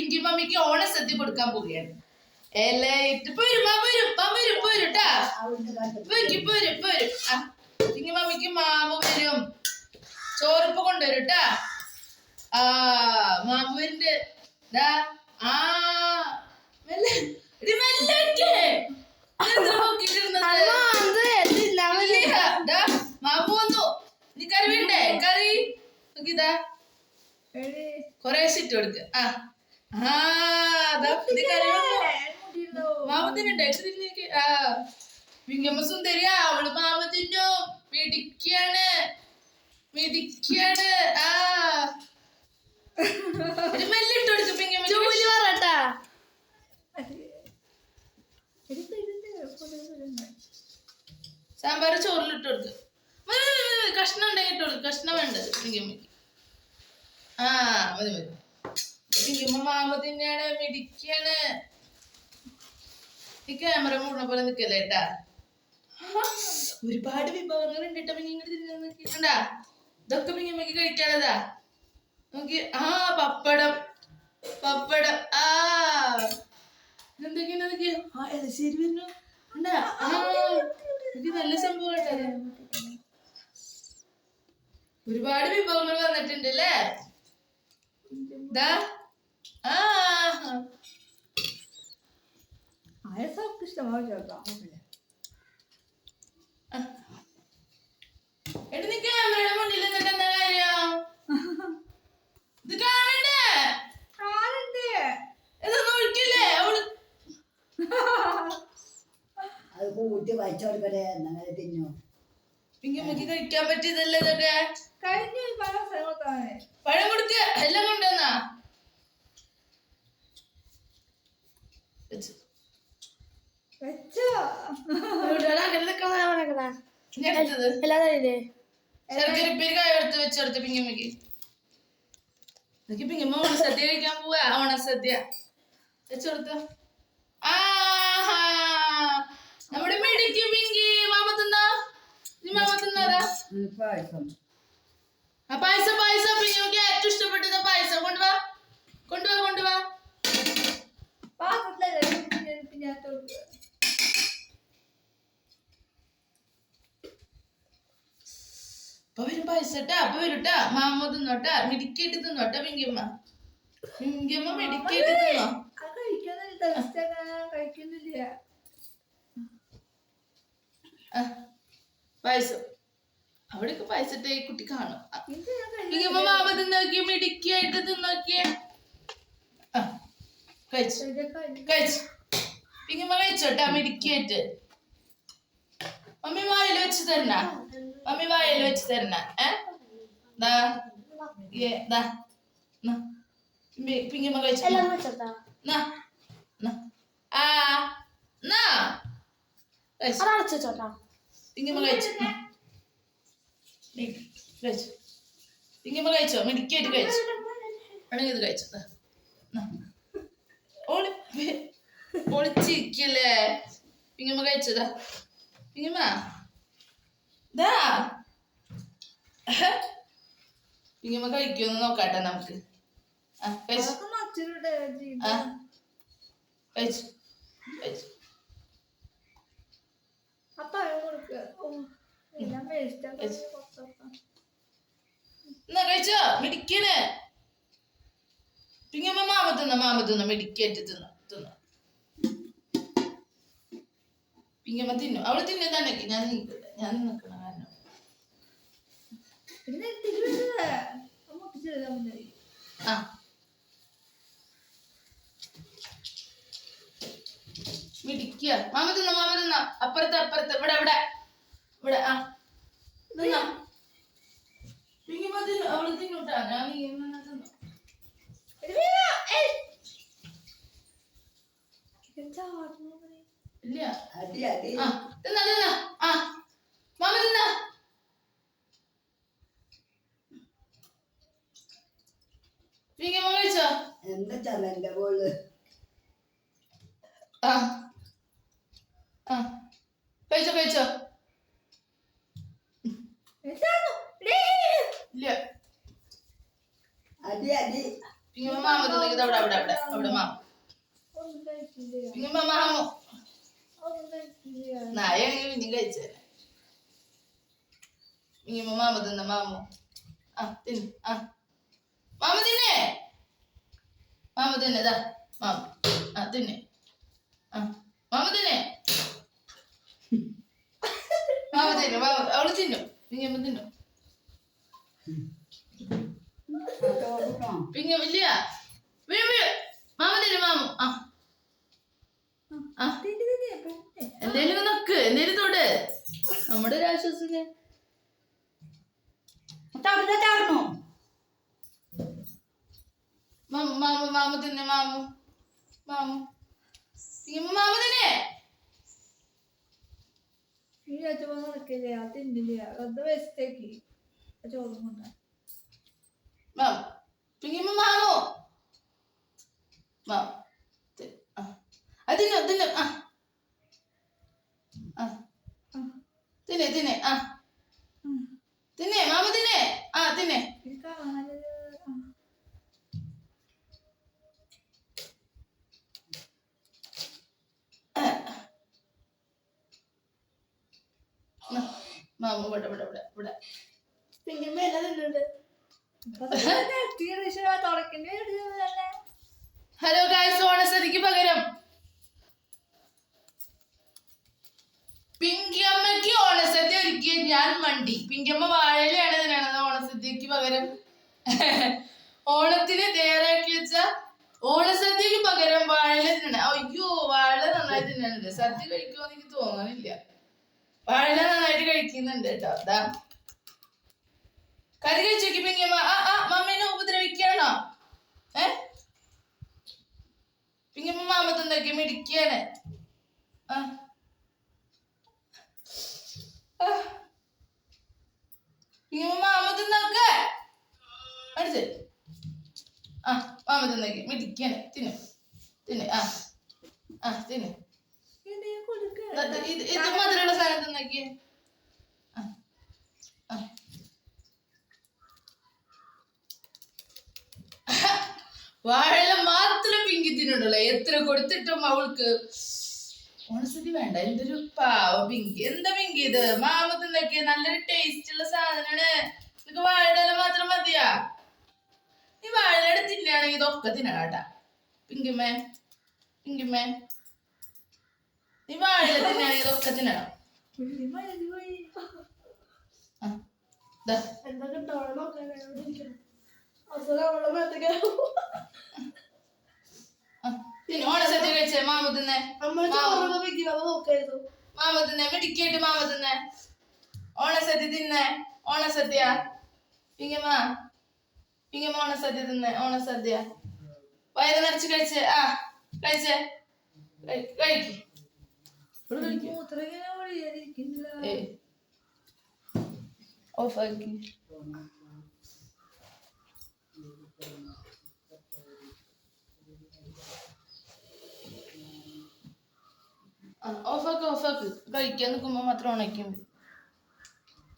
പിങ്കി മമ്മിക്ക് ഓണസദ്യ കൊടുക്കാൻ പോവുകയാണ്. എലയിട്ട് പോരും ട്ടാ. പോരും. പിങ്കി മമ്മിക്ക് മാമ വരും. ചോറിപ്പ് കൊണ്ടുവരും ട്ടാ. മാമ വരുന്നുണ്ട്. മാമു വന്നു. നീ കറി വേണ്ടേ? കറി നോക്കിതാ കൊറേ ഇട്ട് കൊടുക്ക. മാമത്തിനുണ്ട്. പിങ്കമ്മ സുന്ദരിയാ. അവള് മാമത്തിനോ മിടിക്കാണ്. മെല്ലിട്ട് കൊടുക്ക പിങ്കമ്മ. സാമ്പാർ ചോറിലിട്ട് കൊടുക്ക. കഷ്ണം ഉണ്ടെങ്കിൽ ഇട്ട് കൊടുക്ക. കഷ്ണം വേണ്ടത് പിങ്കമ്മക്ക്. മതി. പിങ്കമ്മ മാമ തന്നെയാണ്. മിടിക്കാണ്. ഈ ക്യാമറ മൂടണ പോലെ നിക്കല്ലേ ട്ടാ. ഒരുപാട് വിഭവങ്ങൾ ഉണ്ട് കേട്ടോ. പിന്നെ ഇങ്ങോട്ട് തിരിഞ്ഞാ ഇതൊക്കെ പിങ്കമ്മക്ക് കഴിക്കാനുള്ളതാ. നോക്കി. പപ്പടം. എന്തൊക്കെയാണ് എലശ്ശേരി വരുന്നു. നല്ല സംഭവം കേട്ടത്. ഒരുപാട് വിഭവങ്ങൾ വന്നിട്ടുണ്ട് അല്ലേ? എടി നീ ക്യാമറയുടെ മുന്നിൽ നിന്നിട്ട് എന്താ കാര്യം? ഇത് കാണണ്ടേ? ഇതൊന്നും ഒഴിക്കില്ലേ? അത് കൂട്ടി വച്ചോടുക്കട്ടെ. തിന്നു പിങ്കമ്മക്ക് കഴിക്കാൻ പറ്റിയതല്ലേ ഇതൊക്കെ? പഴം കൊടുക്ക. എല്ലാം കൊണ്ടുവന്നാ എടുത്ത് വെച്ചെടുത്ത് പിങ്കമ്മക്ക്. പിങ്കമ്മ ഓണസദ്യ കഴിക്കാൻ പോവാ. ഓണസദ്യ വെച്ചെടുത്ത. നമ്മുടെ മെഡിക്ക് പിങ്കി മാമ തിന്നാ. പായസം. പിങ്കമ്മക്ക് ഏറ്റവും ഇഷ്ടപ്പെട്ടത് പായസം. കൊണ്ടുവാ. അപ്പൊ വരും പായസട്ടാ. അപ്പൊ വരൂട്ടാ. മാമ തിന്നോട്ടാ. മിടിക്കായിട്ട് തിന്നോട്ടാ പിങ്കമ്മ. മിടിക്കായിട്ട് തിന്നോ. പായസം അവിടെയൊക്കെ പായസത്തെ കുട്ടി കാണും. പിങ്കമ്മ മാമ തിന്നോക്കിയ. മിടിക്കായിട്ട് തിന്നോക്കിയ. കഴിച്ചു. പിങ്കമ്മ കഴിച്ചോട്ടാ. മിടിക്കായിട്ട്. മമ്മി വായിൽ വെച്ച് തരണ. പിങ്കമ്മ കഴിച്ചു. പിങ്കമ്മ കഴിച്ചോ. മിടിക്കായിട്ട് കഴിച്ചു. ആണെങ്കിൽ ഇത് കഴിച്ചോ. ഒളിച്ചിരിക്കല്ലേ. പിങ്കമ്മ കഴിച്ചതാ. പിങ്കമ്മ പിങ്കമ്മ കഴിക്കുമെന്ന് നോക്കാട്ടെ നമുക്ക്. കഴിച്ചു. കഴിച്ചോ. മിടിക്കണ്. പിങ്കമ്മ മാമ തിന്ന. മിടിക്കായിട്ട് തിന്ന. പിങ്കമ്മ തിന്നു. അവള് തിന്നതാണെ. ഞാൻ നിക്കണ കാരണം മിടിക്കുക. മാമ തിന്ന. അപ്പുറത്ത്. ഇവിടെ തിന്ന. പിങ്കമ്മ തിന്നു. അവള് തിന്നുട്ടാ. ഞാൻ തിന്നു. ഇല്ല. തിന്ന. മാമ തിന്ന. പിങ്കമ്മ കഴിച്ചോ. എന്താ ചലന്റെ പോള്. കഴിച്ചോ. ഇല്ല. പിങ്ങമ്മ മാമ തിന്നെങ്കിൽ അവിടെ അവിടെ അവിടെ അവിടെ മാമ പിങ്ങമ്മ മാമു നായാണെങ്കിൽ പിന്നെയും കഴിച്ചേ പിങ്ങമ്മ മാമ തിന്ന മാമു ആ തിന്ന് ആ മാമ തിന്നേ മാമ തിന്നതാ മാമ ആ തിന്നെ ആ മാമ തിന്നെ മാമ തിന്നു മാമ അവള് തിന്നു പിങ്ങമ്മ തിന്നു പിങ്ങ ഇല്ല വീഴും വീഴും മാമ തിന്നു മാമു ആ എന്തേലും നോക്ക് എന്തേലും തൊട് നമ്മുടെ ഒരു ആശ്വാസത്തിന് ചാടണോ മാമു മാമു തിന്നെ മാമു മാമു പിങ്ങമ്മ മാമ തിന്നെ മാമ പിങ്ങമ്മ മാമു മാമ തിന്നു തിന്നു ആ ആ തിന്നെ തിന്നെ ആ തിന്നെ മാമ തിന്നെ ആ തിന്നെ മാമ ഇവിടെ ഇവിടെ ഇവിടെ ഇവിടെ പിങ്ങമ്മ എല്ലാം തിന്നുണ്ട് ഹലോ ഗായ്സ് ഓണസദ്യക്ക് പകരം പിങ്കിയമ്മക്ക് ഓണസദ്യ ഒരുക്കിയ ഞാൻ മണ്ടി പിങ്കിയമ്മ വാഴയിലാണ് തിന്നണത് ഓണസദ്യക്ക് പകരം ഓണത്തിന് തയ്യാറാക്കി വെച്ച ഓണസദ്യക്ക് പകരം വാഴയില തിന്നണ അയ്യോ വാഴ നന്നായി തിന്നണുണ്ട് സദ്യ കഴിക്കുമെന്ന് എനിക്ക് തോന്നണില്ല വാഴയില നന്നായിട്ട് കഴിക്കുന്നുണ്ട് കേട്ടോ അതാ കറി കഴിച്ചോക്കി പിങ്കിയമ്മ ആ ആ മമ്മീനെ ഉപദ്രവിക്കാണോ പിങ്കിയമ്മ മാമത്തൊന്നൊക്കെ മിടിക്കാണ് ആ മാമത്തൊന്നൊക്കെ അടിച്ചേ ആ മാമത്തൊന്നൊക്കെ മിടിക്കാണ് തിന്നു തിന്നെ ആ ആ തിന്നു ഇത് മധുരമുള്ള സാധനം തിന്നൊക്കെ വാഴ മാത്രം പിങ്കി തിന്നുണ്ടല്ലോ എത്ര കൊടുത്തിട്ടും അവൾക്ക് ഓണസദ്യ വേണ്ട എന്തൊരു പാവം പിങ്കി എന്താ പിങ്കി ഇത് മാമ തിന്നൊക്കെ നല്ലൊരു ടേസ്റ്റ് ഉള്ള സാധനമാണ് നിനക്ക് വാഴയുടെ മാത്രം മതിയാ നീ വാഴയുടെ തിന്നാണെങ്കിൽ ഇതൊക്കെ തിന്നണം കേട്ടാ പിങ്കിമ്മേ പിങ്കിമ്മേ നീ വാഴയുടെ തിന്നാണെങ്കിൽ ഇതൊക്കെ തിന്നണം ഓണസദ്യ കഴിച്ചേ മാമ തിന്നെ മാമ തിന്നെ മിടിക്കായിട്ട് മാമ തിന്നെ ഓണസദ്യ തിന്നെ ഓണസദ്യ പിങ്ങമ്മ പിങ്ങമ്മ ഓണസദ്യ തിന്നെ ഓണസദ്യ വയറ് നിറച്ച് കഴിച്ചേ ആ കഴിച്ചേ കഴിക്ക് ഓഫാക്കി ഓഫാക്ക് ഓഫാക്ക് കഴിക്കാൻ നിൽക്കുമ്പോ മാത്രം ഉണക്കും